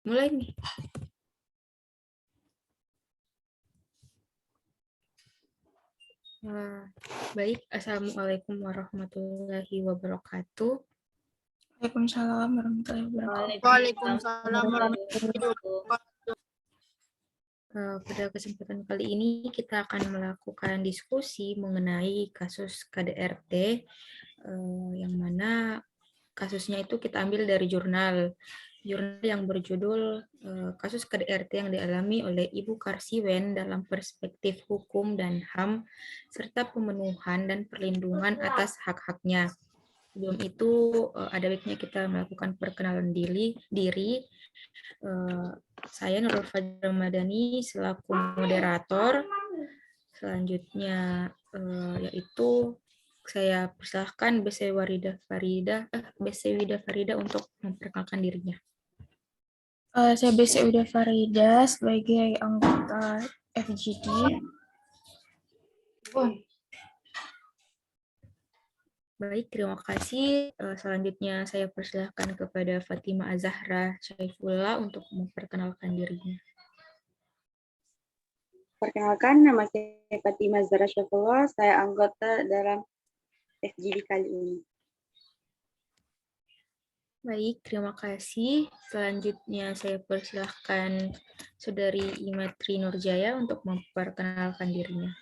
Mulai nih. Baik, Assalamualaikum warahmatullahi wabarakatuh. Waalaikumsalam warahmatullahi wabarakatuh. Waalaikumsalam warahmatullahi wabarakatuh. Pada kesempatan kali ini kita akan melakukan diskusi mengenai kasus KDRT, yang mana kasusnya itu kita ambil dari jurnal yang berjudul Kasus KDRT yang dialami oleh Ibu Karsiwen dalam perspektif hukum dan HAM serta pemenuhan dan perlindungan atas hak-haknya. Sebelum itu ada baiknya kita melakukan perkenalan diri. Saya Nurul Fajr Ramadhani selaku moderator. Selanjutnya yaitu saya persilahkan BC Wida Farida untuk memperkenalkan dirinya. Saya BC Wida Farida sebagai anggota FGD. Baik, terima kasih. Selanjutnya saya persilahkan kepada Fatima Azahra Syaifullah untuk memperkenalkan dirinya. Perkenalkan, nama saya Fatima Azahra Syaifullah, saya anggota dalam FGD kali ini. Baik, terima kasih. Selanjutnya saya persilahkan Saudari Imatri Nurjaya untuk memperkenalkan dirinya.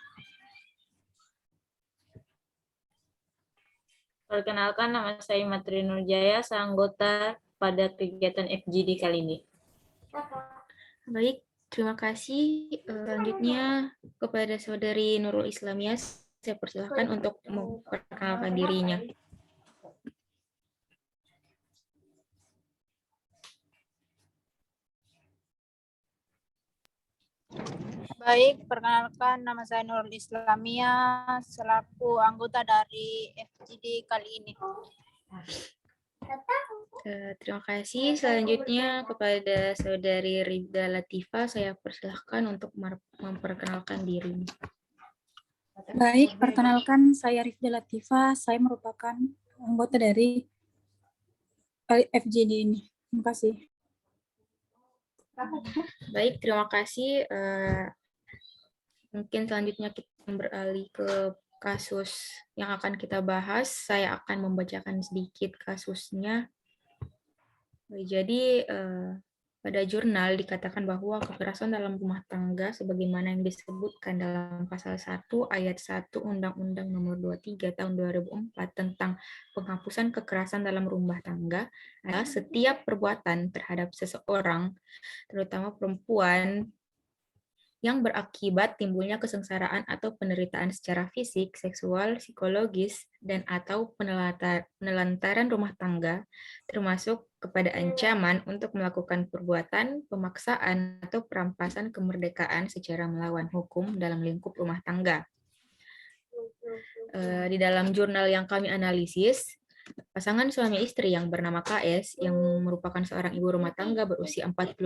Perkenalkan, nama saya Imatri Nurjaya, saya anggota pada kegiatan FGD kali ini. Baik, terima kasih. Selanjutnya kepada Saudari Nurul Islamiyah, saya persilahkan untuk memperkenalkan dirinya. Baik, perkenalkan nama saya Nurul Islamiyah selaku anggota dari FGD kali ini. Terima kasih. Selanjutnya kepada Saudari Ribda Latifah, saya persilahkan untuk memperkenalkan diri. Baik, perkenalkan saya Rifda Latifah, saya merupakan anggota dari FGD ini. Terima kasih. Baik, terima kasih. Mungkin selanjutnya kita beralih ke kasus yang akan kita bahas. Saya akan membacakan sedikit kasusnya. Jadi pada jurnal dikatakan bahwa kekerasan dalam rumah tangga sebagaimana yang disebutkan dalam pasal 1 ayat 1 Undang-Undang Nomor 23 Tahun 2004 tentang penghapusan kekerasan dalam rumah tangga adalah setiap perbuatan terhadap seseorang, terutama perempuan, yang berakibat timbulnya kesengsaraan atau penderitaan secara fisik, seksual, psikologis, dan atau penelantaran rumah tangga, termasuk kepada ancaman untuk melakukan perbuatan, pemaksaan, atau perampasan kemerdekaan secara melawan hukum dalam lingkup rumah tangga. Di dalam jurnal yang kami analisis, pasangan suami istri yang bernama KS yang merupakan seorang ibu rumah tangga berusia 42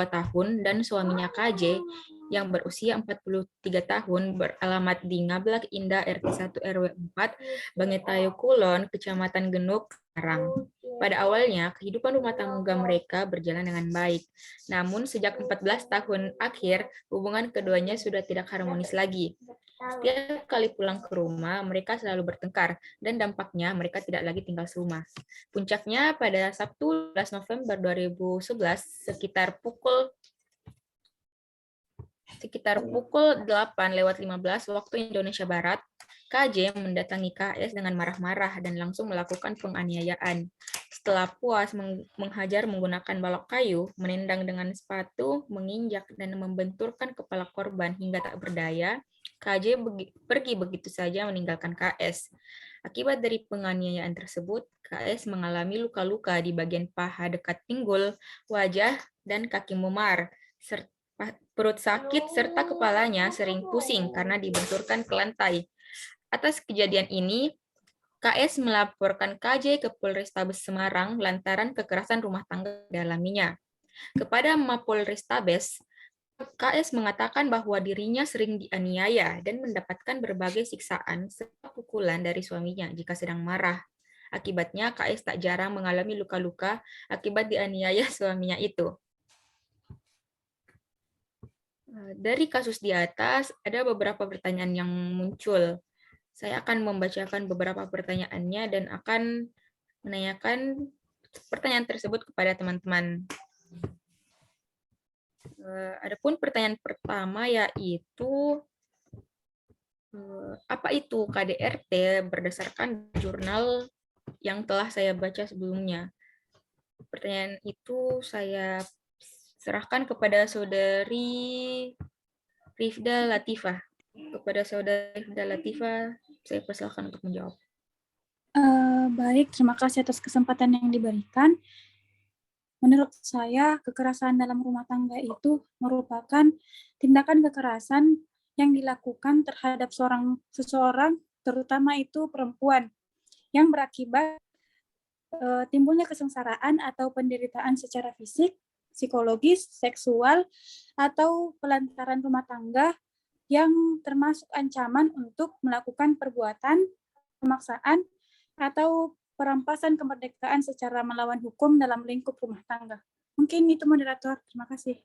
tahun dan suaminya KJ yang berusia 43 tahun beralamat di Ngablak Indah RT 1 RW 4 Bangetayo Kulon, Kecamatan Genuk, Semarang. Pada awalnya, kehidupan rumah tangga mereka berjalan dengan baik. Namun, sejak 14 tahun akhir, hubungan keduanya sudah tidak harmonis lagi. Setiap kali pulang ke rumah, mereka selalu bertengkar, dan dampaknya mereka tidak lagi tinggal serumah. Puncaknya pada Sabtu 11 November 2011, sekitar pukul 8:15 waktu Indonesia Barat, KJ mendatangi KS dengan marah-marah dan langsung melakukan penganiayaan. Setelah puas menghajar menggunakan balok kayu, menendang dengan sepatu, menginjak, dan membenturkan kepala korban hingga tak berdaya, KJ pergi begitu saja meninggalkan KS. Akibat dari penganiayaan tersebut, KS mengalami luka-luka di bagian paha dekat pinggul, wajah, dan kaki memar. Perut sakit serta kepalanya sering pusing karena dibenturkan ke lantai. Atas kejadian ini, KS melaporkan KJ ke Polrestabes Semarang lantaran kekerasan rumah tangga dialaminya. Kepada Mapolrestabes, KS mengatakan bahwa dirinya sering dianiaya dan mendapatkan berbagai siksaan serta pukulan dari suaminya jika sedang marah. Akibatnya, KS tak jarang mengalami luka-luka akibat dianiaya suaminya itu. Dari kasus di atas, ada beberapa pertanyaan yang muncul. Saya akan membacakan beberapa pertanyaannya dan akan menanyakan pertanyaan tersebut kepada teman-teman. Adapun pertanyaan pertama yaitu, apa itu KDRT berdasarkan jurnal yang telah saya baca sebelumnya? Pertanyaan itu saya serahkan kepada Saudari Rifda Latifah. Kepada Saudari Rifda Latifah, saya persilakan untuk menjawab. Baik, terima kasih atas kesempatan yang diberikan. Menurut saya, kekerasan dalam rumah tangga itu merupakan tindakan kekerasan yang dilakukan terhadap seseorang, terutama itu perempuan, yang berakibat timbulnya kesengsaraan atau penderitaan secara fisik, psikologis, seksual, atau pelantaran rumah tangga yang termasuk ancaman untuk melakukan perbuatan, pemaksaan, atau perampasan kemerdekaan secara melawan hukum dalam lingkup rumah tangga. Mungkin itu moderator. Terima kasih.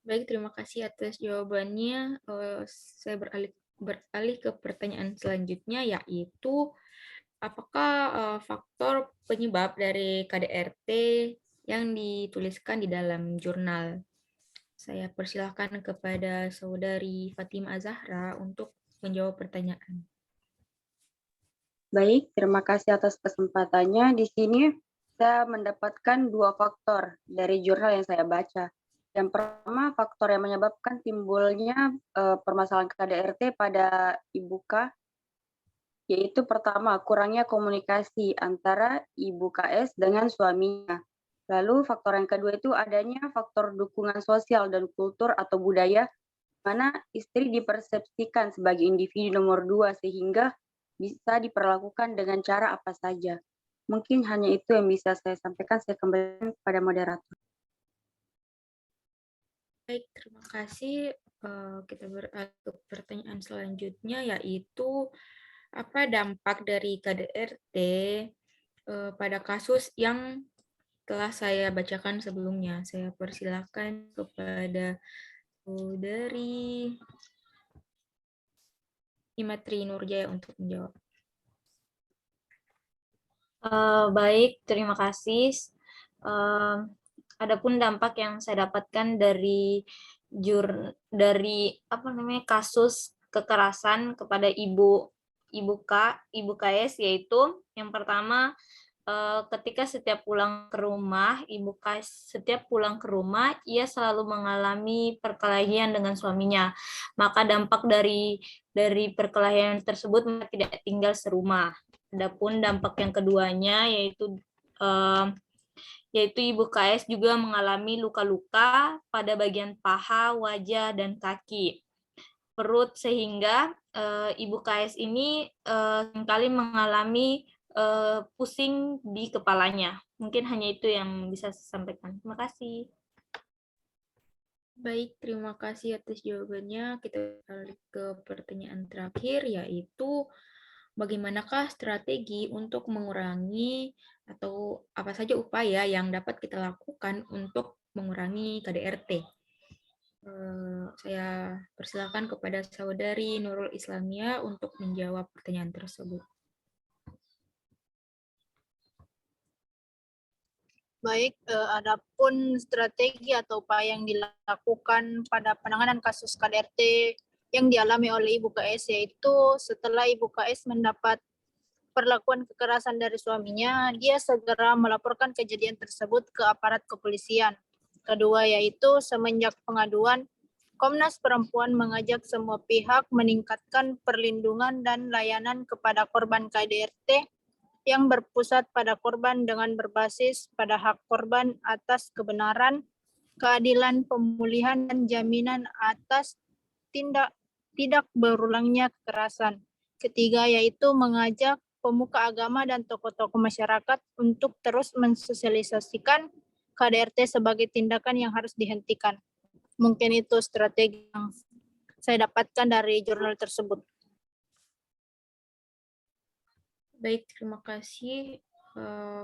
Baik, terima kasih atas jawabannya. Saya beralih ke pertanyaan selanjutnya, yaitu apakah faktor penyebab dari KDRT yang dituliskan di dalam jurnal? Saya persilahkan kepada Saudari Fatima Zahra untuk menjawab pertanyaan. Baik, terima kasih atas kesempatannya. Di sini saya mendapatkan 2 faktor dari jurnal yang saya baca. Yang pertama, faktor yang menyebabkan timbulnya permasalahan KDRT pada Ibu K, yaitu pertama, kurangnya komunikasi antara Ibu KS dengan suaminya. Lalu faktor yang kedua itu adanya faktor dukungan sosial dan kultur atau budaya, mana istri dipersepsikan sebagai individu nomor 2 sehingga bisa diperlakukan dengan cara apa saja. Mungkin hanya itu yang bisa saya sampaikan, saya kembalikan kepada moderator. Baik, terima kasih. Kita beralih ke pertanyaan selanjutnya, yaitu apa dampak dari KDRT pada kasus yang telah saya bacakan sebelumnya. Saya persilakan kepada Saudari Imatri Nurjaya untuk menjawab. Baik, terima kasih. Adapun dampak yang saya dapatkan dari kasus kekerasan kepada ibu KS, yaitu yang pertama, ketika setiap pulang ke rumah ia selalu mengalami perkelahian dengan suaminya, maka dampak dari perkelahian tersebut tidak tinggal serumah. Adapun dampak yang keduanya yaitu Ibu KS juga mengalami luka-luka pada bagian paha, wajah, dan kaki, perut, sehingga Ibu KS ini seringkali mengalami pusing di kepalanya. Mungkin hanya itu yang bisa saya sampaikan. Terima kasih. Baik, terima kasih atas jawabannya. Kita balik ke pertanyaan terakhir, yaitu bagaimanakah strategi untuk mengurangi atau apa saja upaya yang dapat kita lakukan untuk mengurangi KDRT? Saya persilakan kepada Saudari Nurul Islamia untuk menjawab pertanyaan tersebut. Baik, adapun strategi atau upaya yang dilakukan pada penanganan kasus KDRT yang dialami oleh Ibu KS, yaitu setelah Ibu KS mendapat perlakuan kekerasan dari suaminya, dia segera melaporkan kejadian tersebut ke aparat kepolisian. Kedua, yaitu semenjak pengaduan, Komnas Perempuan mengajak semua pihak meningkatkan perlindungan dan layanan kepada korban KDRT yang berpusat pada korban dengan berbasis pada hak korban atas kebenaran, keadilan, pemulihan, dan jaminan atas tidak berulangnya kekerasan. Ketiga, yaitu mengajak pemuka agama dan tokoh-tokoh masyarakat untuk terus mensosialisasikan KDRT sebagai tindakan yang harus dihentikan. Mungkin itu strategi yang saya dapatkan dari jurnal tersebut. Baik, terima kasih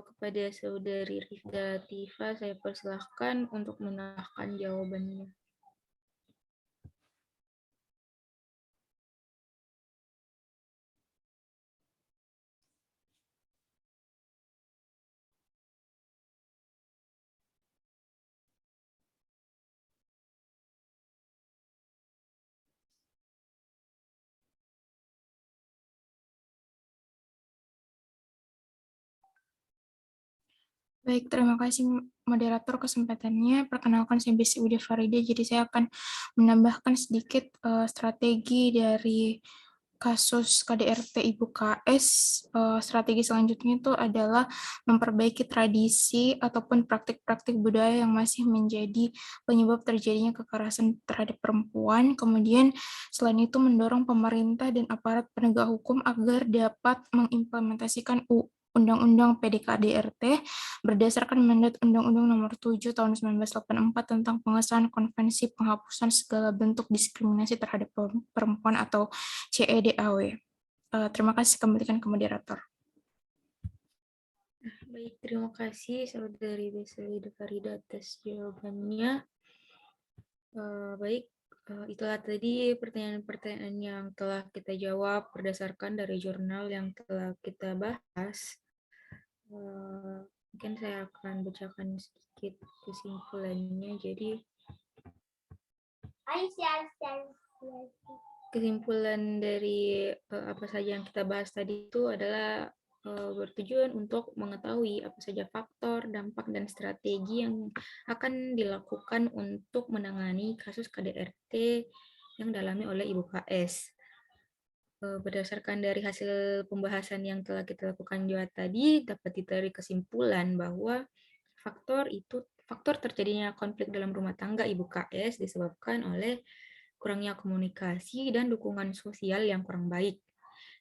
kepada Saudari Rifda Latifa. Saya persilahkan untuk menambahkan jawabannya. Baik, terima kasih moderator kesempatannya. Perkenalkan saya Besi Uda Farida. Jadi saya akan menambahkan sedikit strategi dari kasus KDRT Ibu KS. Strategi selanjutnya itu adalah memperbaiki tradisi ataupun praktik-praktik budaya yang masih menjadi penyebab terjadinya kekerasan terhadap perempuan. Kemudian selain itu mendorong pemerintah dan aparat penegak hukum agar dapat mengimplementasikan Undang-Undang PDKDRT berdasarkan mandat Undang-Undang Nomor 7 Tahun 1984 tentang pengesahan Konvensi Penghapusan Segala Bentuk Diskriminasi Terhadap Perempuan atau CEDAW. Terima kasih, kembalikan ke moderator. Baik, terima kasih Saudari Besi Uda Farida atas jawabannya. Baik, itulah tadi pertanyaan-pertanyaan yang telah kita jawab berdasarkan dari jurnal yang telah kita bahas. Mungkin saya akan bacakan sedikit kesimpulannya. Jadi, kesimpulan dari apa saja yang kita bahas tadi itu adalah bertujuan untuk mengetahui apa saja faktor, dampak, dan strategi yang akan dilakukan untuk menangani kasus KDRT yang dialami oleh Ibu KS. Berdasarkan dari hasil pembahasan yang telah kita lakukan juga tadi, dapat ditarik kesimpulan bahwa faktor terjadinya konflik dalam rumah tangga Ibu KS disebabkan oleh kurangnya komunikasi dan dukungan sosial yang kurang baik.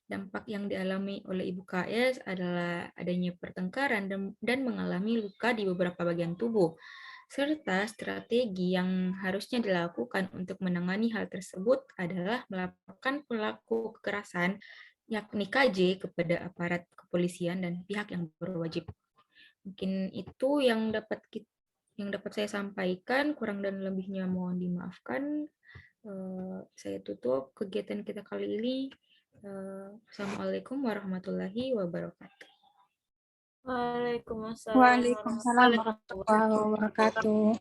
Dampak yang dialami oleh Ibu KS adalah adanya pertengkaran dan mengalami luka di beberapa bagian tubuh, serta strategi yang harusnya dilakukan untuk menangani hal tersebut adalah melaporkan pelaku kekerasan, yakni KJ, kepada aparat kepolisian dan pihak yang berwajib. Mungkin itu yang dapat saya sampaikan, kurang dan lebihnya mohon dimaafkan. Saya tutup kegiatan kita kali ini. Assalamualaikum warahmatullahi wabarakatuh. Waalaikumsalam Waalaikumsalam warahmatullahi wabarakatuh.